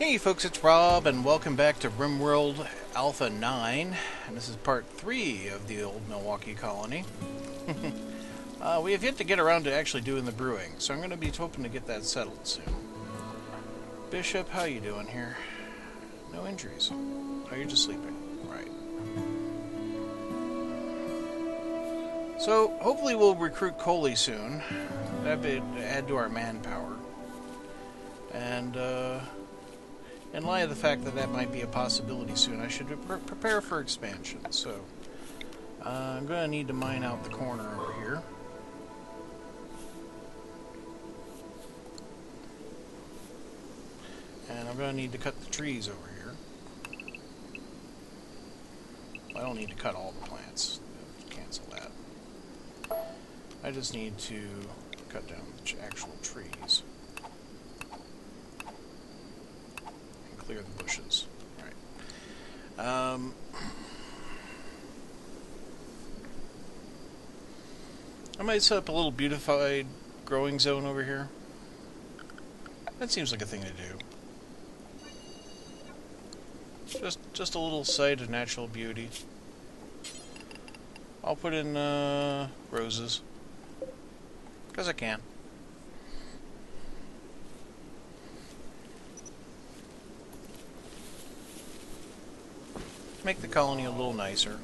Hey folks, it's Rob, and welcome back to Rimworld Alpha 9, and this is part 3 of the old Milwaukee colony. We have yet to get around to actually doing the brewing, so I'm going to be hoping to get that settled soon. Bishop, how you doing here? No injuries. Oh, you're just sleeping. Right. So, hopefully we'll recruit Coley soon. That'd be add to our manpower. And, in light of the fact that that might be a possibility soon, I should prepare for expansion. So, I'm going to need to mine out the corner over here. And I'm going to need to cut the trees over here. I don't need to cut all the plants. Cancel that. I just need to cut down the actual trees. Clear the bushes. Right. I might set up a little beautified growing zone over here. That seems like a thing to do. Just a little site of natural beauty. I'll put in roses. Because I can. Make the colony a little nicer.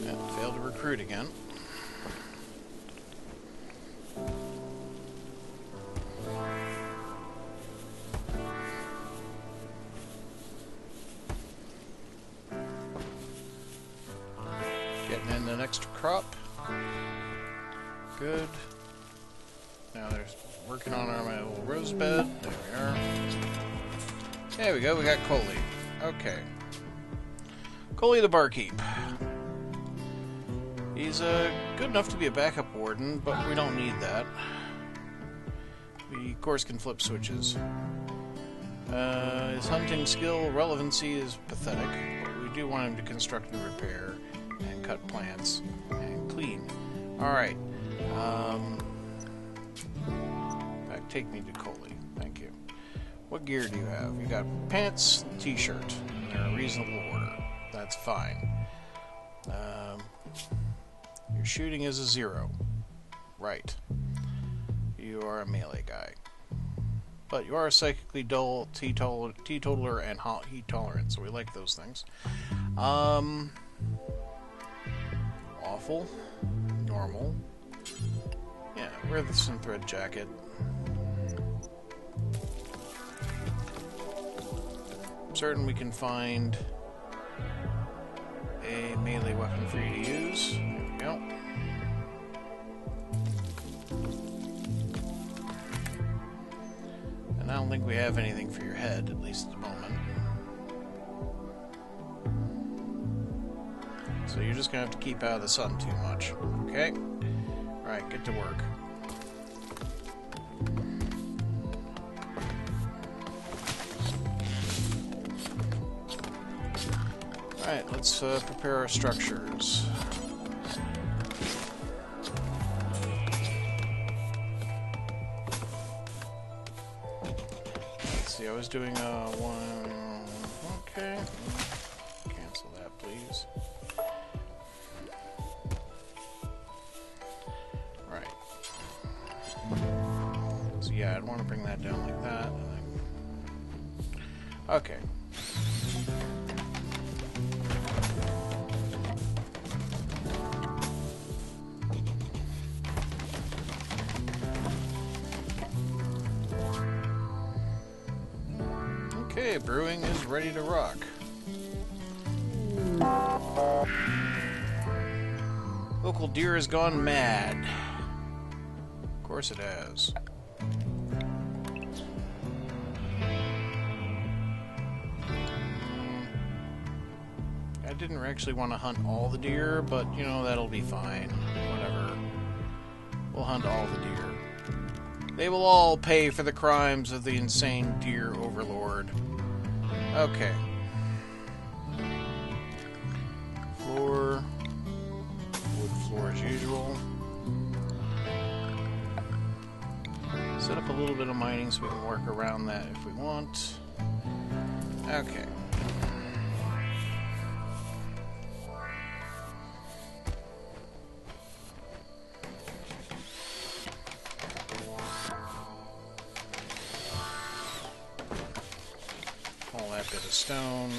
Yeah, failed to recruit again. Getting in an extra crop. Good. Now they're working on our little rose bed. There we are. There we go, we got Coley. Okay. Coley the barkeep. He's good enough to be a backup warden, but we don't need that. We, of course, can flip switches. His hunting skill relevancy is pathetic, but we do want him to construct and repair, and cut plants, and clean. Alright. Take me to Coley. Thank you. What gear do you have? You got pants and t-shirt. They're in reasonable order. That's fine. Your shooting is a 0. Right. You are a melee guy. But you are a psychically dull, teetotaler, and heat tolerant, so we like those things. Awful. Normal. Yeah, wear the synthread jacket. Certain we can find a melee weapon for you to use. There we go. And I don't think we have anything for your head, at least at the moment. So you're just going to have to keep out of the sun too much. Okay? Alright, get to work. Alright, let's prepare our structures. Let's see, I was doing one... Okay. Cancel that, please. Right. So yeah, I'd want to bring that down like that. Okay. Okay, brewing is ready to rock. Local deer has gone mad. Of course it has. I didn't actually want to hunt all the deer, but, you know, that'll be fine. Whatever. We'll hunt all the deer. They will all pay for the crimes of the insane deer overlord. Okay. 4 wood floor as usual. Set up a little bit of mining so we can work around that if we want. Okay. All that bit of stone.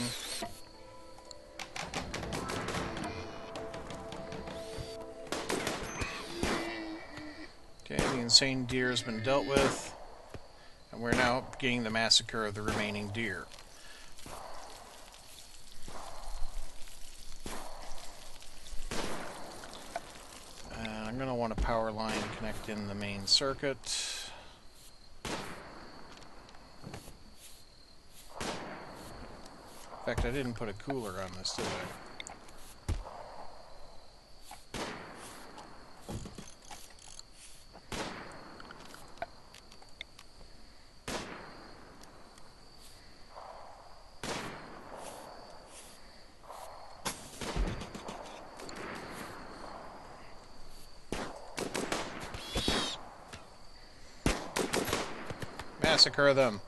Okay, the insane deer has been dealt with, and we're now beginning the massacre of the remaining deer. And I'm going to want a power line to connect in the main circuit. In fact, I didn't put a cooler on this, did I? Massacre them.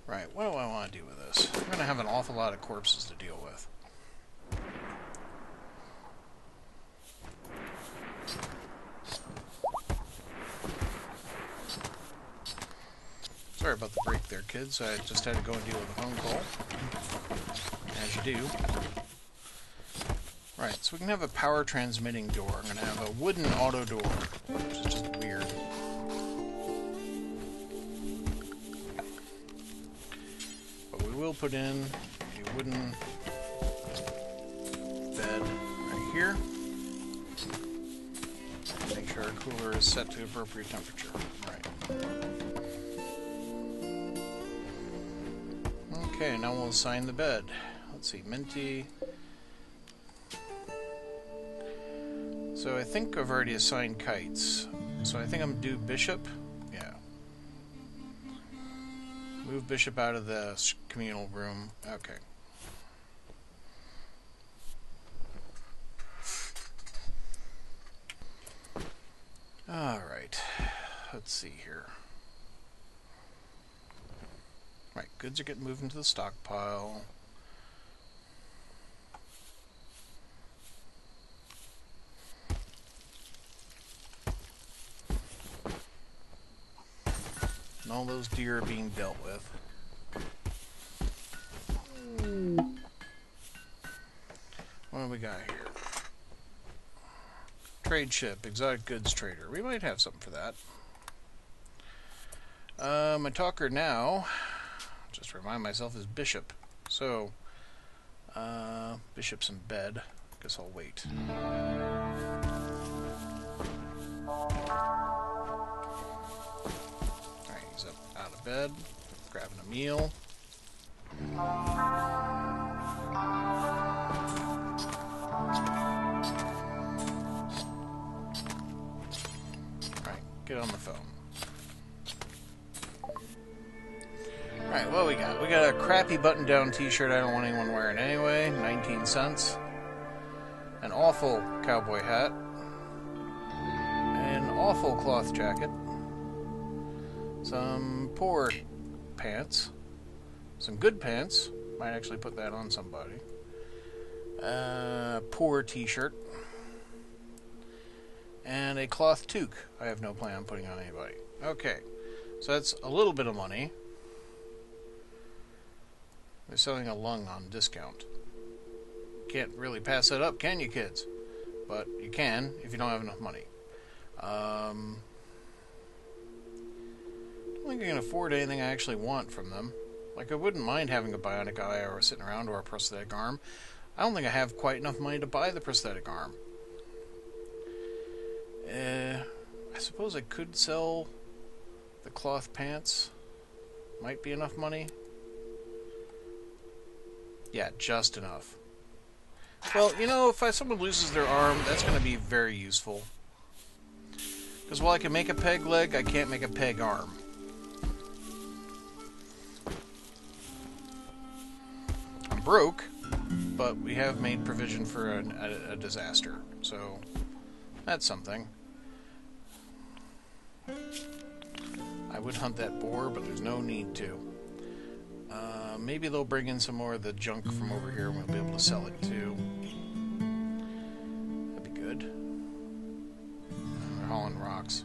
Right, what do I want to do with this? I'm going to have an awful lot of corpses to deal with. Sorry about the break there, kids. I just had to go and deal with a phone call. As you do. Right, so we can have a power transmitting door. I'm going to have a wooden auto door, which is just weird. But we will put in a wooden bed right here. Make sure our cooler is set to appropriate temperature. Right. Okay, now we'll assign the bed. Let's see, Minty. So I think I've already assigned kites. So I think I'm due Bishop. Yeah. Move Bishop out of the communal room. Okay. Alright. Let's see here. Right, goods are getting moved into the stockpile. And all those deer are being dealt with. What do we got here? Trade ship, exotic goods trader. We might have something for that. My talker now, just remind myself, is Bishop. So, Bishop's in bed. Guess I'll wait. Alright, he's up out of bed, grabbing a meal. Alright, get on the phone. Alright, what we got? We got a crappy button-down t-shirt I don't want anyone wearing anyway, 19 cents. An awful cowboy hat. An awful cloth jacket. Some poor pants. Some good pants. Might actually put that on somebody. Poor t-shirt. And a cloth toque. I have no plan on putting on anybody. Okay. So that's a little bit of money. They're selling a lung on discount. Can't really pass that up, can you, kids? But you can if you don't have enough money. I don't think I can afford anything I actually want from them. Like, I wouldn't mind having a bionic eye or sitting around or a prosthetic arm. I don't think I have quite enough money to buy the prosthetic arm. I suppose I could sell the cloth pants. Might be enough money. Yeah, just enough. Well, you know, if someone loses their arm, that's going to be very useful. Because while I can make a peg leg, I can't make a peg arm. I'm broke, but we have made provision for a disaster. So, that's something. I would hunt that boar, but there's no need to. Maybe they'll bring in some more of the junk from over here and we'll be able to sell it too. That'd be good. They're hauling rocks.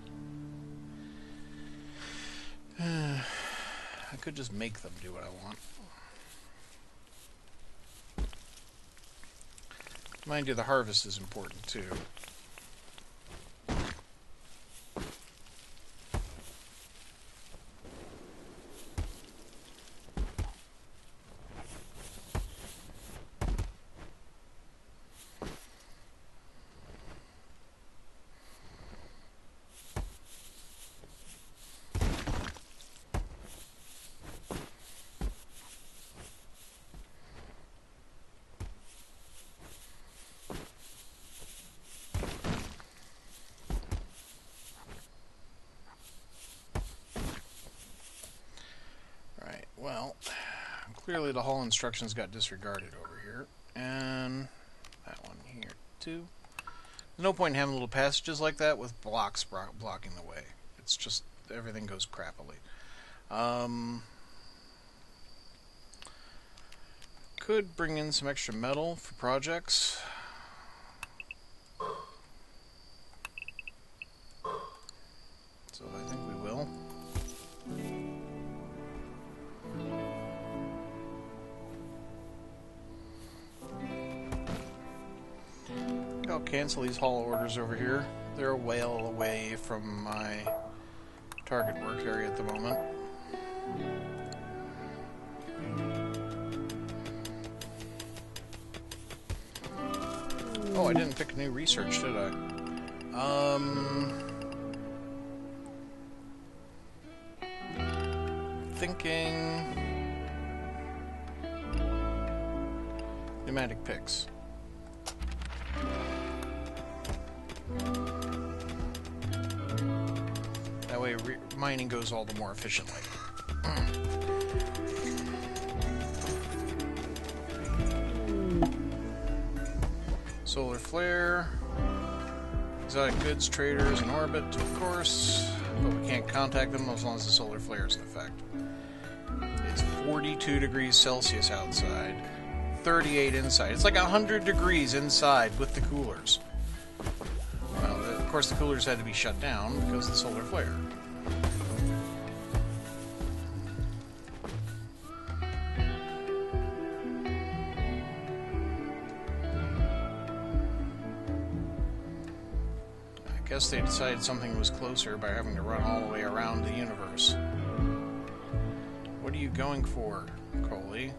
I could just make them do what I want. Mind you, the harvest is important too. Well, clearly the haul instructions got disregarded over here, and that one here too. There's no point in having little passages like that with blocks blocking the way. It's just, everything goes crappily. Could bring in some extra metal for projects. So I think we will. I'll cancel these haul orders over here. They're a whale away from my target work area at the moment. Oh, I didn't pick new research, did I? Thinking pneumatic picks. That way mining goes all the more efficiently. Solar flare. Exotic goods traders in orbit, of course. But we can't contact them as long as the solar flare is in effect. It's 42 degrees Celsius outside. 38 inside. It's like 100 degrees inside with the coolers. Well, of course the coolers had to be shut down because of the solar flare. I guess they decided something was closer by having to run all the way around the universe. What are you going for, Coley?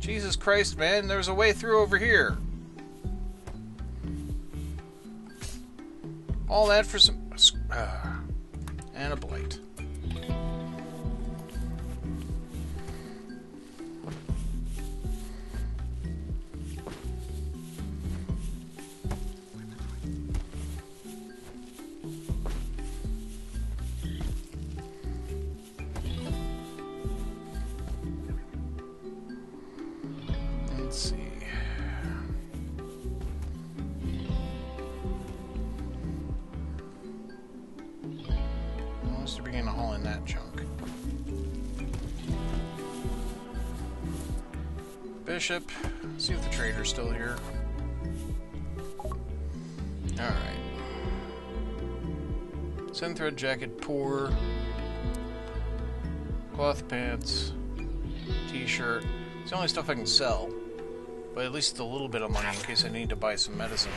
Jesus Christ, man, there's a way through over here. All that for some... and a blight. Let's see. Unless they're beginning to haul in that junk. Bishop. See if the trader's still here. Alright. Synthread jacket, poor. Cloth pants. T-shirt. It's the only stuff I can sell. But at least a little bit of money in case I need to buy some medicine.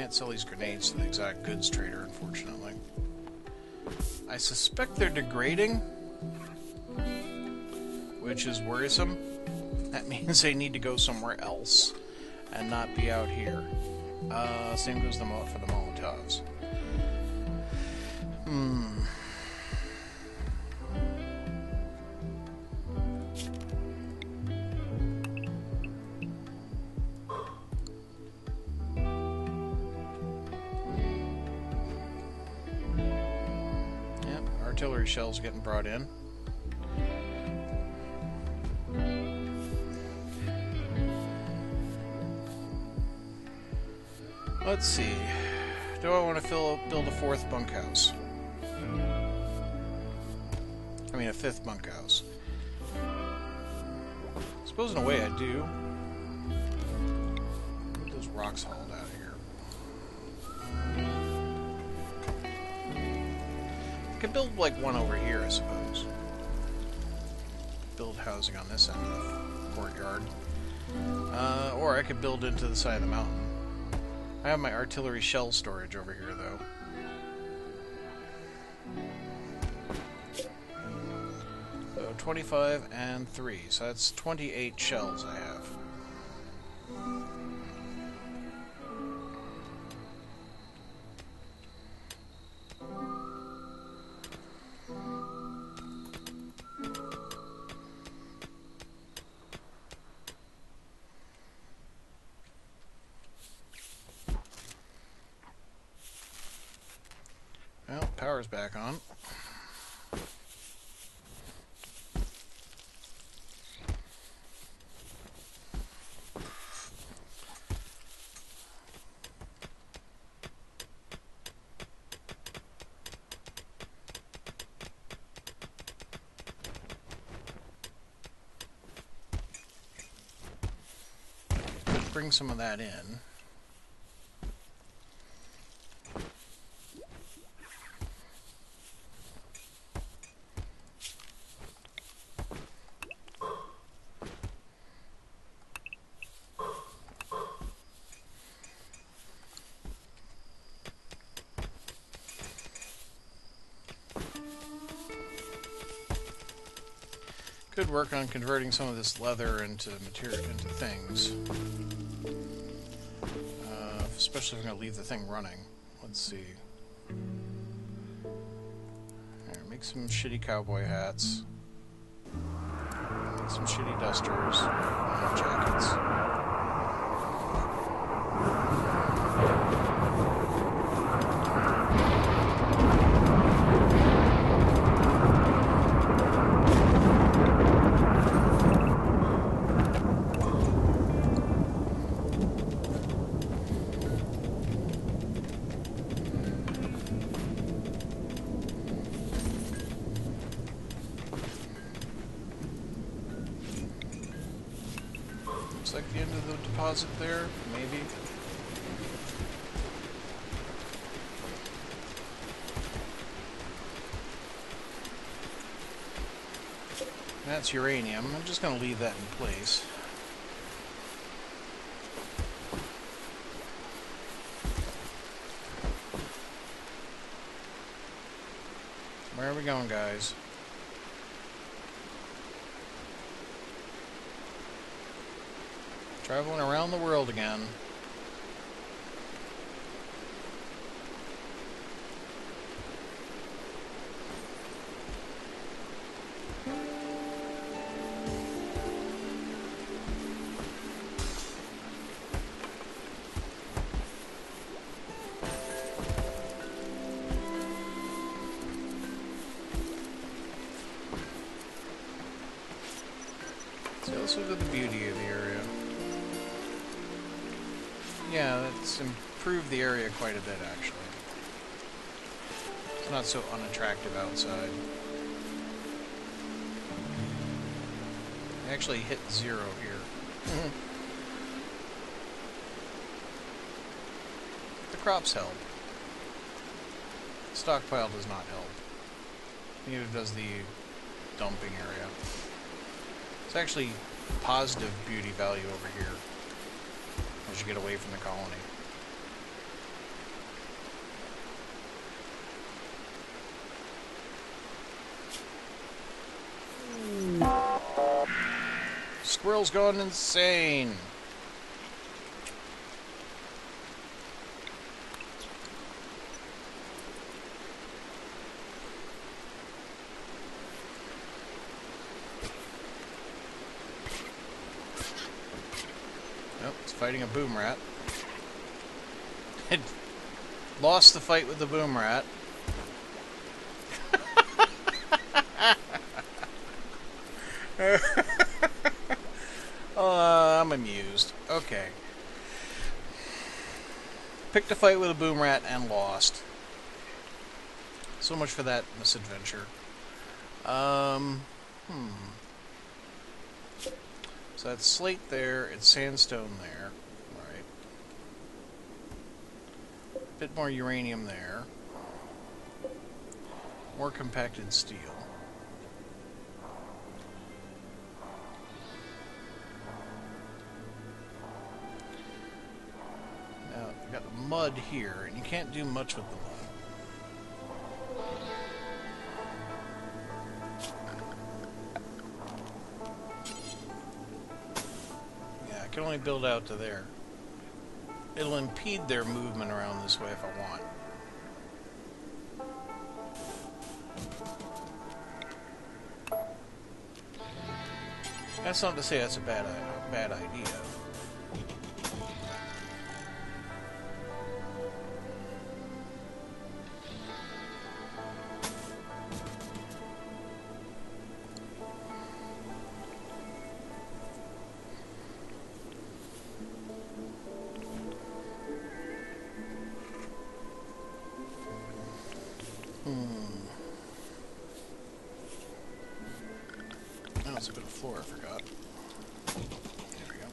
Can't sell these grenades to the exact goods trader, unfortunately. I suspect they're degrading, which is worrisome. That means they need to go somewhere else and not be out here. Same goes for the Molotovs. Yep, artillery shells getting brought in. Let's see. Do I want to build a fourth bunkhouse? I mean, a fifth bunkhouse. I suppose in a way I do. Get those rocks hauled out of here. I could build like one over here, I suppose. Build housing on this end of the courtyard. Or I could build into the side of the mountain. I have my artillery shell storage over here, though. So 25 and 3, so that's 28 shells I have. Well, power's back on. Could bring some of that in. Could work on converting some of this leather into material, into things. Especially if I'm going to leave the thing running. Let's see. Here, make some shitty cowboy hats. Make some shitty dusters. And jackets. Looks like the end of the deposit there, maybe. That's uranium. I'm just going to leave that in place. Where are we going, guys? Traveling around the world again. So let's look at the beauty of the area. Yeah, that's improved the area quite a bit, actually. It's not so unattractive outside. I actually hit 0 here. The crops help. The stockpile does not help. Neither does the dumping area. It's actually positive beauty value over here as you get away from the colony. Squirrel's gone insane. Nope, it's fighting a boom rat. It lost the fight with the boom rat. I'm amused. Okay. Picked a fight with a boom rat and lost. So much for that misadventure. So that's slate there, it's sandstone there. Alright. Bit more uranium there. More compacted steel. Now, we've got the mud here, and you can't do much with the mud. I can only build out to there. It'll impede their movement around this way if I want. That's not to say that's a bad idea. Oh, it's a bit of floor I forgot. There we go.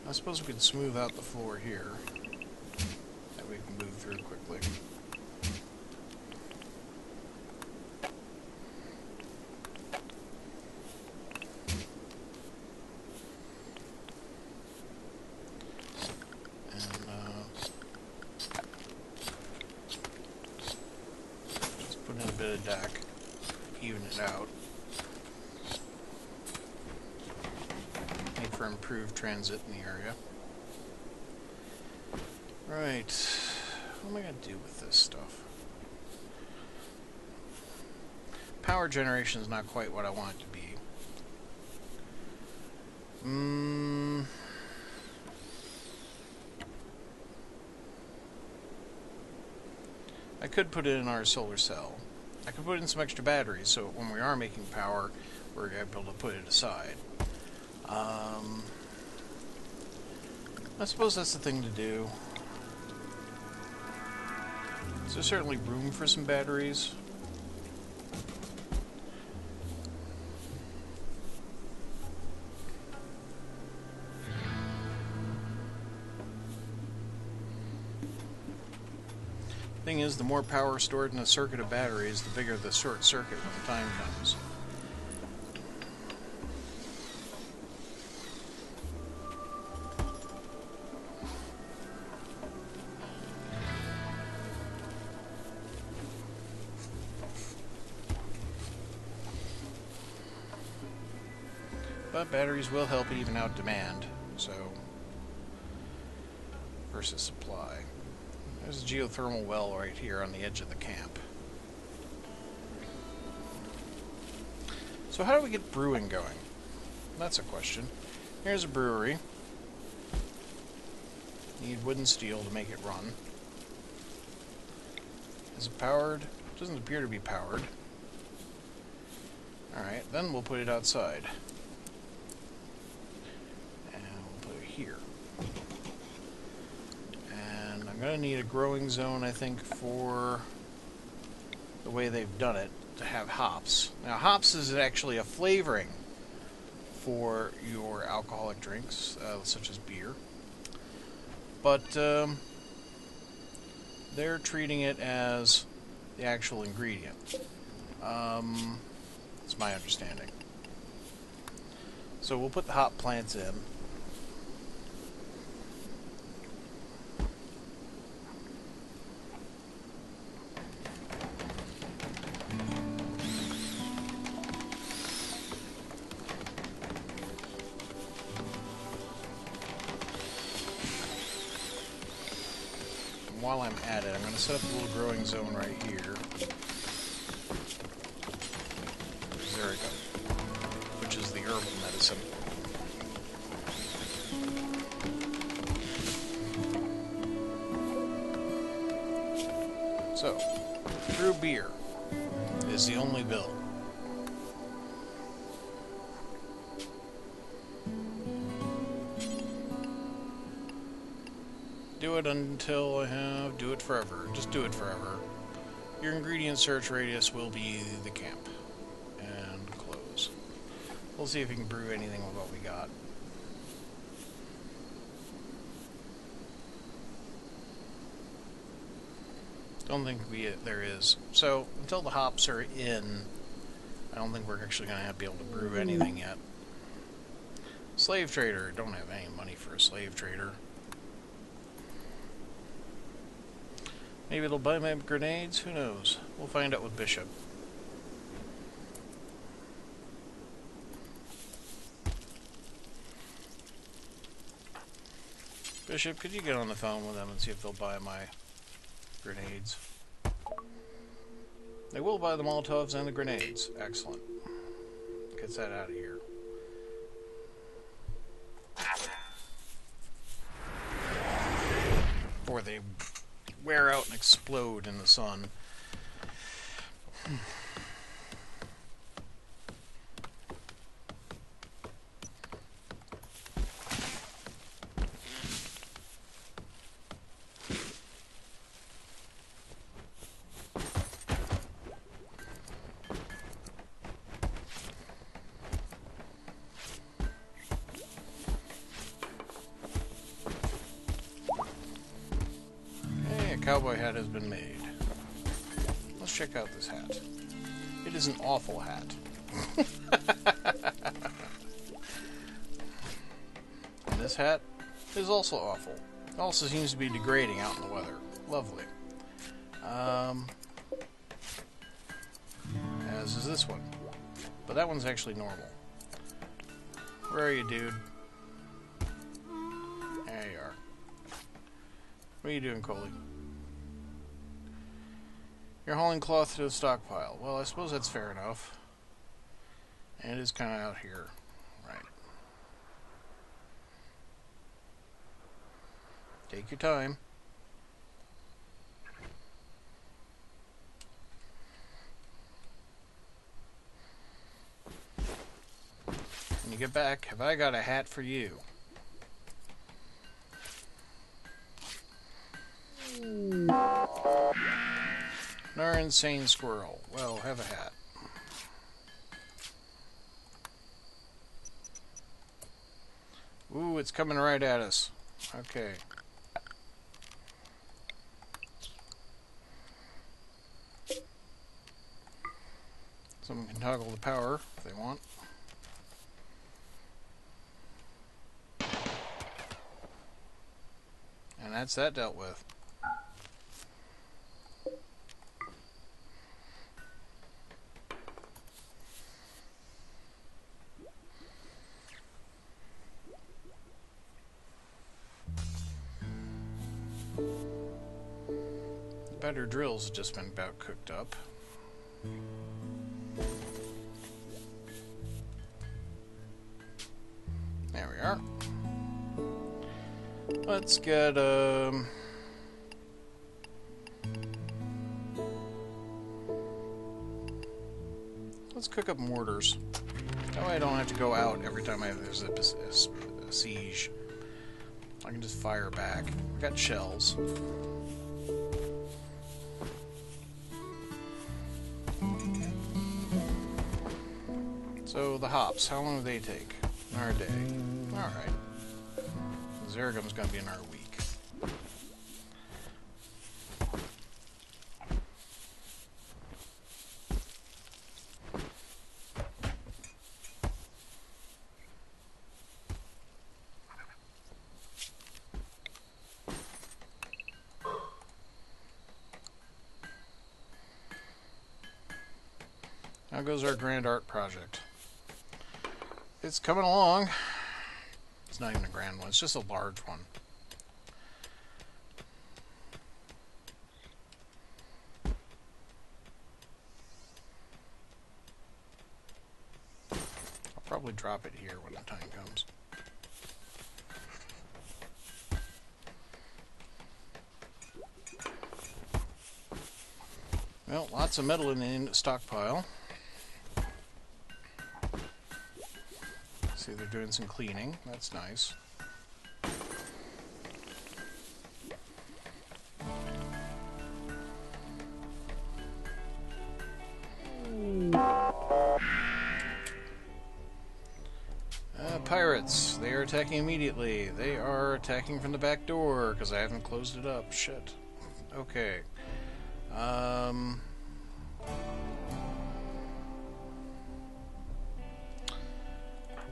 I suppose we could smooth out the floor here. That way we can move through quickly. Deck, even it out. Need for improved transit in the area. Right. What am I going to do with this stuff? Power generation is not quite what I want it to be. I could put it in our solar cell. I could put in some extra batteries, so when we are making power, we're able to put it aside. I suppose that's the thing to do. So there's certainly room for some batteries. Thing is, the more power stored in a circuit of batteries, the bigger the short circuit when the time comes. But batteries will help even out demand, so versus supply. There's a geothermal well right here on the edge of the camp. So how do we get brewing going? That's a question. Here's a brewery. Need wood and steel to make it run. Is it powered? It doesn't appear to be powered. Alright, then we'll put it outside. And we'll put it here. I'm going to need a growing zone, I think, for the way they've done it, to have hops. Now, hops is actually a flavoring for your alcoholic drinks, such as beer. But they're treating it as the actual ingredient. That's my understanding. So we'll put the hop plants in. while I'm at it, I'm going to set up a little growing zone right here. There we go. Which is the herbal medicine. So, brew beer is the only bill. Do it until I have... Do it forever. Just do it forever. Your ingredient search radius will be the camp. And close. We'll see if we can brew anything with what we got. Don't think there is. So, until the hops are in, I don't think we're actually going to be able to brew anything yet. Slave trader. Don't have any money for a slave trader. Maybe it'll buy my grenades? Who knows? We'll find out with Bishop. Bishop, could you get on the phone with them and see if they'll buy my grenades? They will buy the Molotovs and the grenades. Excellent. Gets that out of here. Before they wear out and explode in the sun. Cowboy hat has been made. Let's check out this hat. It is an awful hat. And this hat is also awful. It also seems to be degrading out in the weather. Lovely. As is this one. But that one's actually normal. Where are you, dude? There you are. What are you doing, Coley? You're hauling cloth to the stockpile. Well, I suppose that's fair enough. And it is kind of out here. Right. Take your time. When you get back, have I got a hat for you? Nor insane squirrel. Well, have a hat. Ooh, it's coming right at us. Okay. Someone can toggle the power if they want. And that's that dealt with. Better drills have just been about cooked up. There we are. Let's get let's cook up mortars. That way I don't have to go out every time there's a siege. I can just fire back. We got shells. So the hops, how long do they take? Another day. Alright. Zergum's gonna be another week. How goes our grand art project? It's coming along. It's not even a grand one, it's just a large one. probably drop it here when the time comes. Well, lots of metal in the stockpile. See, they're doing some cleaning. That's nice. Pirates. They are attacking immediately. They are attacking from the back door because I haven't closed it up. Shit. Okay.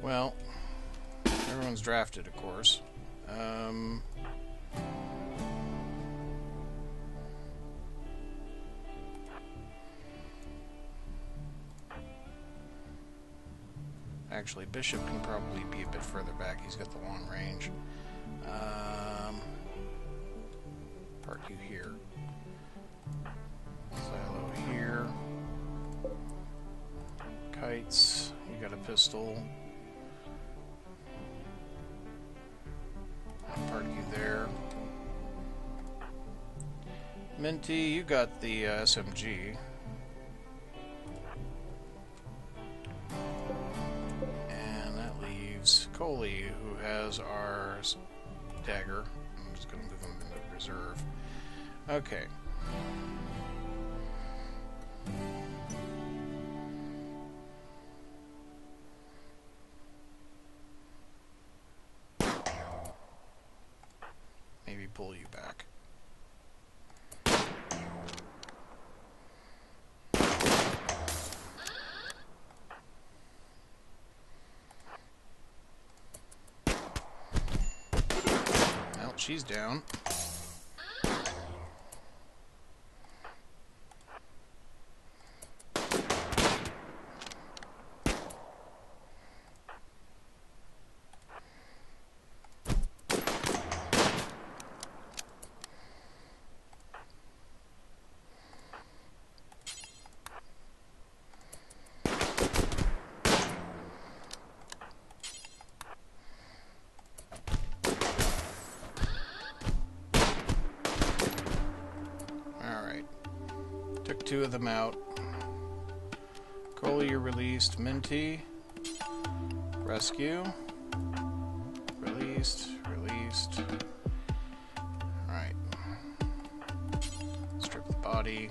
Well, everyone's drafted, of course. Actually, Bishop can probably be a bit further back. He's got the long range. Park you here. Silo here. Kites. You got a pistol. I'll park you there. Minty, you got the SMG. Coley, who has our dagger. I'm just going to move him into reserve. Okay. Maybe pull you back. She's down. Took 2 of them out. Coley, you're released. Minty, rescue. Released, released. Alright. Strip the body.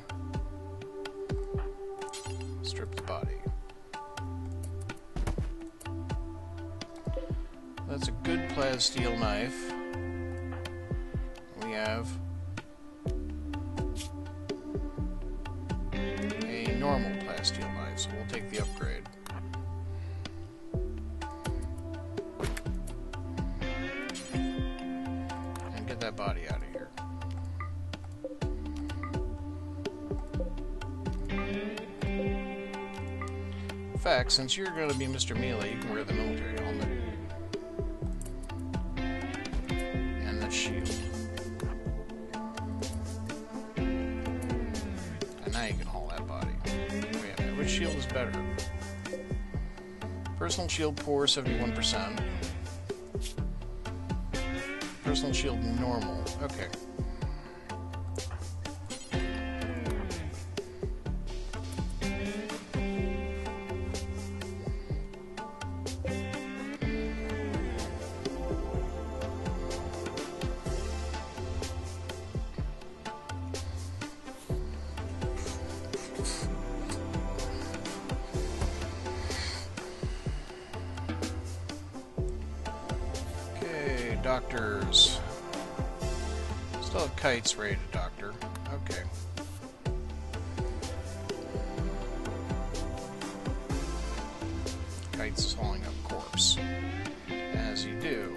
Strip the body. That's a good plasteel knife. We have normal plasteel knife, so we'll take the upgrade. And get that body out of here. In fact, since you're going to be Mr. Melee, you can wear the military helmet. And the shield. And now you can haul that body. Which shield is better? Personal shield poor, 71%. Personal shield normal. Okay. Doctors. Still have kites ready to doctor. Okay. Kites is hauling up corpse. As you do.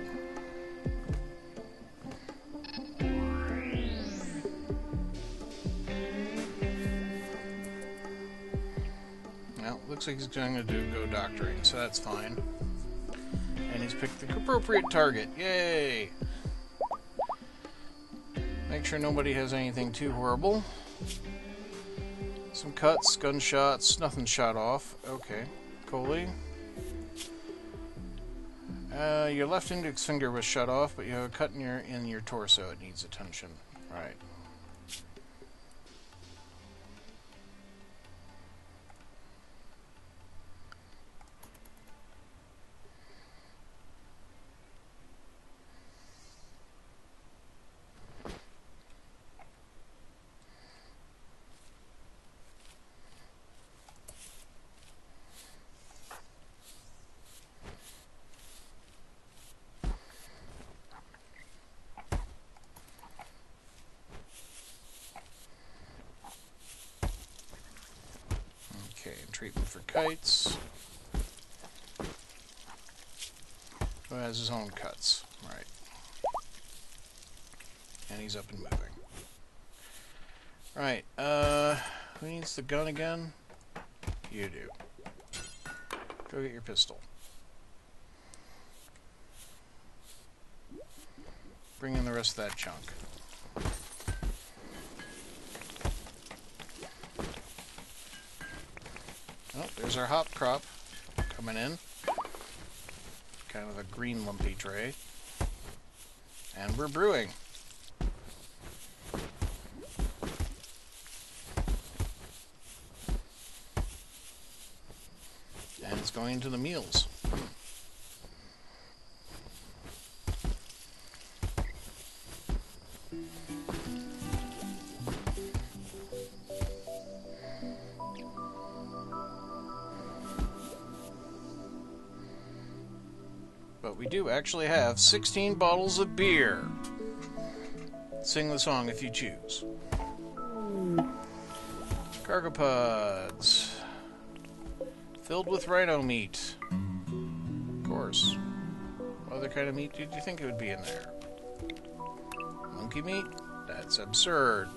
Well, looks like he's going to go doctoring, so that's fine. And he's picked the appropriate target. Yay! Make sure nobody has anything too horrible. Some cuts, gunshots, nothing shot off. Okay. Coley. Your left index finger was shut off, but you have a cut in your torso. It needs attention. Right. Treatment for kites. Who has his own cuts? Right. And he's up and moving. Right. Who needs the gun again? You do. Go get your pistol. Bring in the rest of that chunk. Oh, there's our hop crop coming in. Kind of a green lumpy tray. And we're brewing. And it's going into the meals. But we do actually have 16 bottles of beer. Sing the song if you choose. Cargo pods. Filled with rhino meat. Of course. What other kind of meat did you think it would be in there? Monkey meat? That's absurd.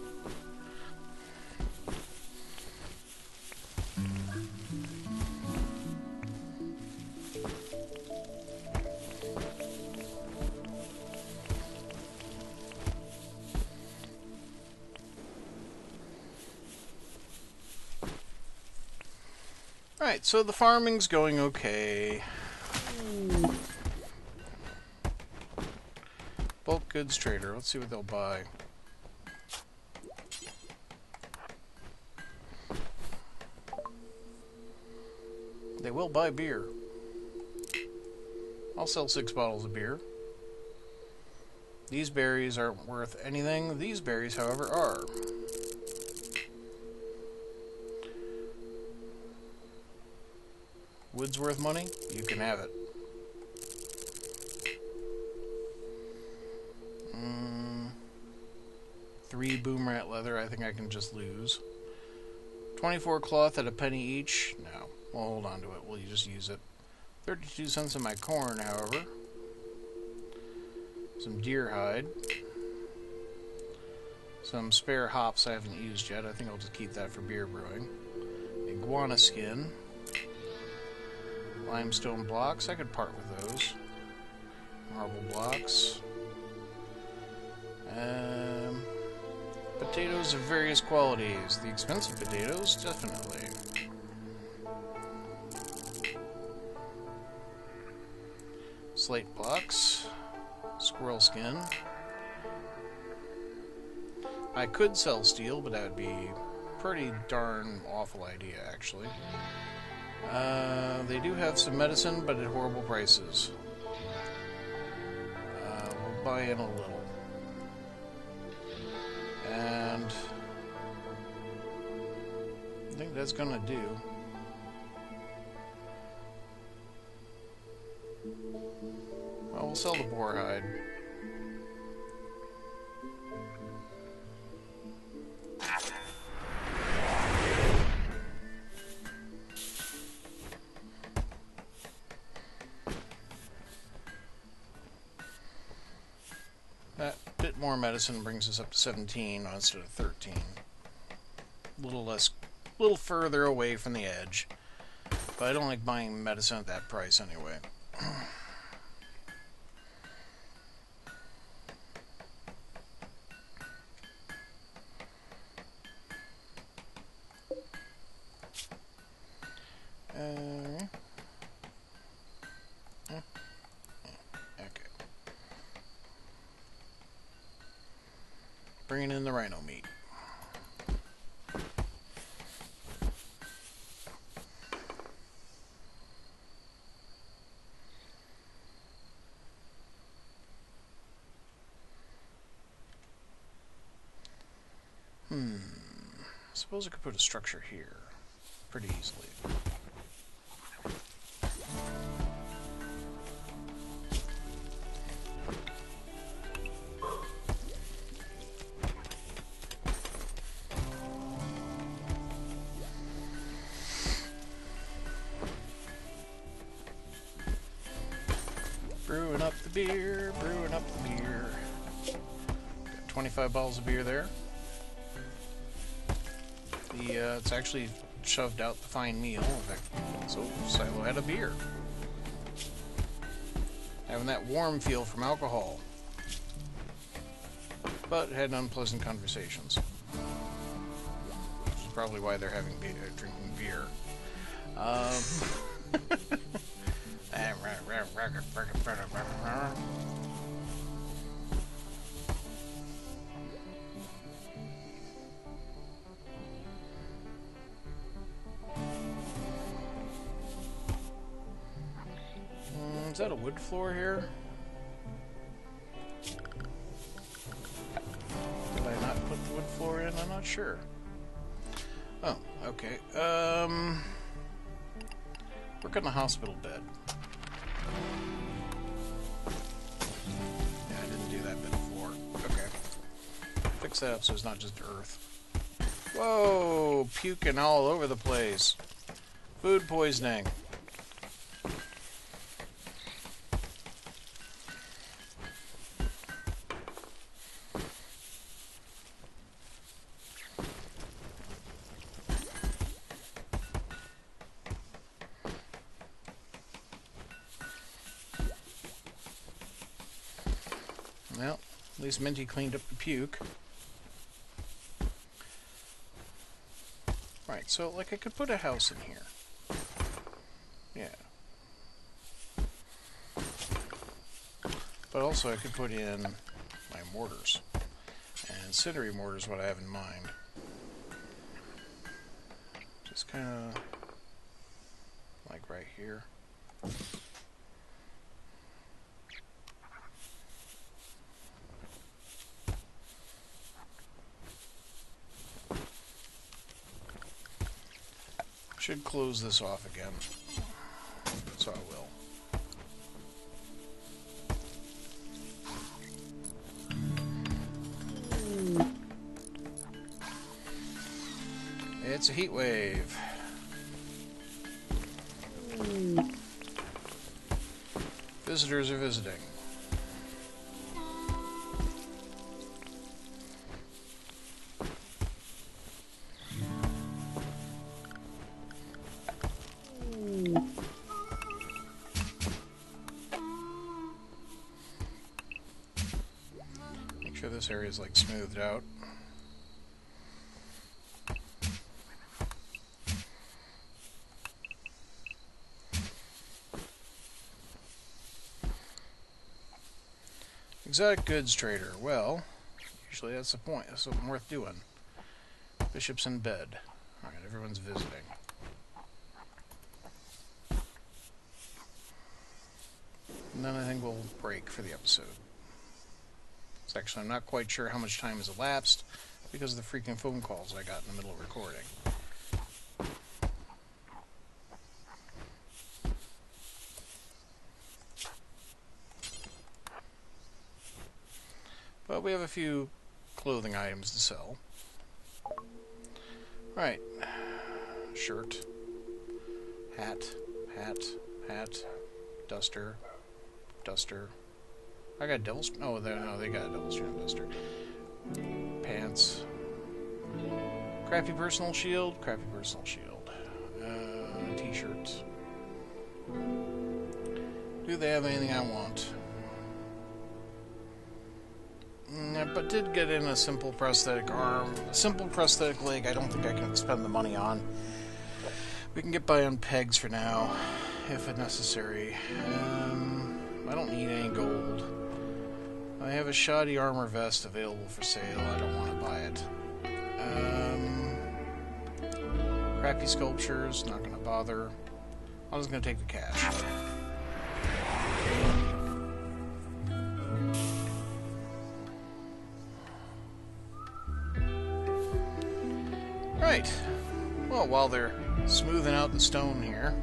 Alright, so the farming's going okay. Bulk goods trader. Let's see what they'll buy. They will buy beer. I'll sell 6 bottles of beer. These berries aren't worth anything. These berries, however, are. Wood's worth money? You can have it. 3 boom rat leather, I think I can just lose. 24 cloth at a penny each? No. We'll hold on to it. We'll just use it. 32 cents on my corn, however. Some deer hide. Some spare hops I haven't used yet. I think I'll just keep that for beer brewing. Iguana skin. Limestone blocks. I could part with those. Marble blocks. Potatoes of various qualities. The expensive potatoes, definitely. Slate blocks. Squirrel skin. I could sell steel, but that would be a pretty darn awful idea, actually. They do have some medicine, but at horrible prices. We'll buy in a little. And I think that's gonna do. Well, we'll sell the boar hide. That bit more medicine brings us up to 17 instead of 13. A little further away from the edge. But I don't like buying medicine at that price anyway. Bringing in the rhino meat. I suppose I could put a structure here pretty easily. Brewing up the beer, brewing up the beer. Got 25 bottles of beer there. It's actually shoved out the fine meal. So Silo had a beer. Having that warm feel from alcohol. But had unpleasant conversations. Which is probably why they're having drinking beer. Is that a wood floor here? Did I not put the wood floor in? I'm not sure. Oh, okay. Work on the hospital bed. Yeah, I didn't do that bit of floor. Okay. Fix that up so it's not just earth. Whoa! Puking all over the place. Food poisoning. Well, at least Minty cleaned up the puke. Right, so like I could put a house in here. Yeah. But also I could put in my mortars. And cindery mortars, what I have in mind. Just kind of like right here. Should close this off again, so I will. It's a heat wave. Visitors are visiting. This area is like smoothed out. Exotic goods trader. Well, usually that's the point. That's something worth doing. Bishop's in bed. Alright, everyone's visiting. And then I think we'll break for the episode. Actually, I'm not quite sure how much time has elapsed because of the freaking phone calls I got in the middle of recording. But we have a few clothing items to sell. Right. Shirt. Hat. Duster. I got devil's... Oh, no, they got a double strand duster. Pants. Crappy personal shield. T-shirts. Do they have anything I want? But did get in a simple prosthetic arm. A simple prosthetic leg I don't think I can spend the money on. We can get by on pegs for now, if necessary. I don't need any gold. I have a shoddy armor vest available for sale. I don't want to buy it. Crappy sculptures, not going to bother. I'm just going to take the cash. Right. Well, while they're smoothing out the stone here,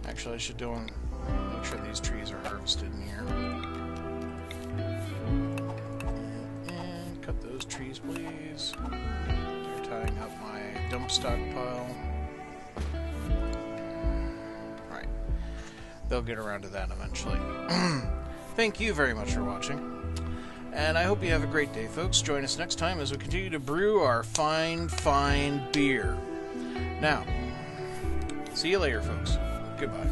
actually I should make sure these trees are harvested in here. And cut those trees, please. They're tying up my dump stockpile. Right. They'll get around to that eventually. Thank you very much for watching. And I hope you have a great day, folks. Join us next time as we continue to brew our fine, fine beer. Now, see you later, folks. Goodbye.